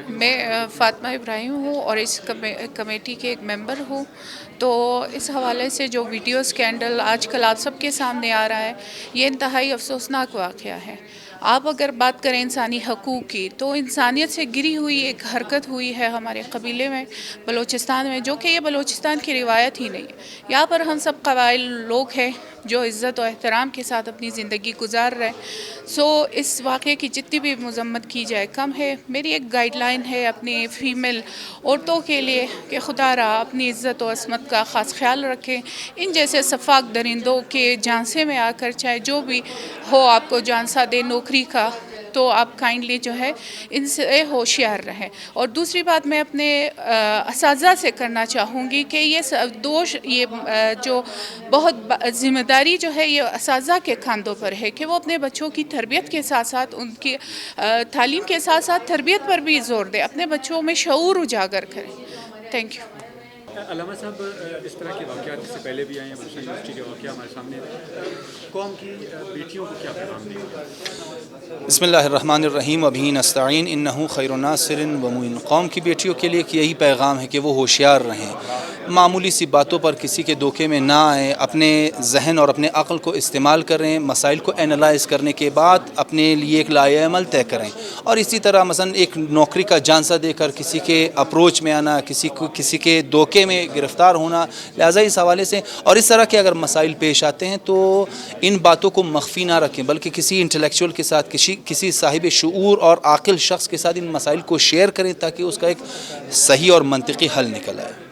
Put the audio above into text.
میں فاطمہ ابراہیم ہوں اور اس کمیٹی کے ایک ممبر ہوں۔ تو اس حوالے سے جو ویڈیو اسکینڈل آج کل آپ سب کے سامنے آ رہا ہے، یہ انتہائی افسوسناک واقعہ ہے۔ آپ اگر بات کریں انسانی حقوق کی، تو انسانیت سے گری ہوئی ایک حرکت ہوئی ہے ہمارے قبیلے میں، بلوچستان میں، جو کہ یہ بلوچستان کی روایت ہی نہیں ہے۔ یہاں پر ہم سب قبائل لوگ ہیں جو عزت و احترام کے ساتھ اپنی زندگی گزار رہے ہیں۔ اس واقعے کی جتنی بھی مذمت کی جائے کم ہے۔ میری ایک گائیڈ لائن ہے اپنی فیمیل عورتوں کے لیے کہ خدا را اپنی عزت و عصمت کا خاص خیال رکھیں۔ ان جیسے سفاک درندوں کے جھانسے میں آ کر چاہے جو بھی ہو آپ کو جھانسا دے نوکری کا، تو آپ کائنڈلی جو ہے ان سے ہوشیار رہیں۔ اور دوسری بات میں اپنے اساتذہ سے کرنا چاہوں گی کہ یہ جو بہت ذمہ داری جو ہے یہ اساتذہ کے کاندھوں پر ہے کہ وہ اپنے بچوں کی تربیت کے ساتھ ساتھ ان کی تعلیم کے ساتھ ساتھ تربیت پر بھی زور دے، اپنے بچوں میں شعور اجاگر کریں۔ Thank you. علامہ صاحب، اس طرح کے واقعات اس سے پہلے بھی آئے ہیں، بلوچستان یونیورسٹی کے واقعہ ہمارے سامنے قوم کی بیٹیوں کو کیا پیغام دیں؟ بسم اللہ الرحمن الرحیم، وبہ نستعین، انہ خیر ناصر و معین۔ قوم کی بیٹیوں کے لیے یہی پیغام ہے کہ وہ ہوشیار رہیں، معمولی سی باتوں پر کسی کے دھوکے میں نہ آئیں، اپنے ذہن اور اپنے عقل کو استعمال کریں، مسائل کو اینالائز کرنے کے بعد اپنے لیے ایک لائحہ عمل طے کریں۔ اور اسی طرح مثلا ایک نوکری کا جھانسا دے کر کسی کے اپروچ میں آنا، کسی کے دھوکے میں گرفتار ہونا، لہٰذا اس حوالے سے اور اس طرح کے اگر مسائل پیش آتے ہیں تو ان باتوں کو مخفی نہ رکھیں، بلکہ کسی انٹلیکچوئل کے ساتھ، کسی صاحب شعور اور عاقل شخص کے ساتھ ان مسائل کو شیئر کریں تاکہ اس کا ایک صحیح اور منطقی حل نکل آئے۔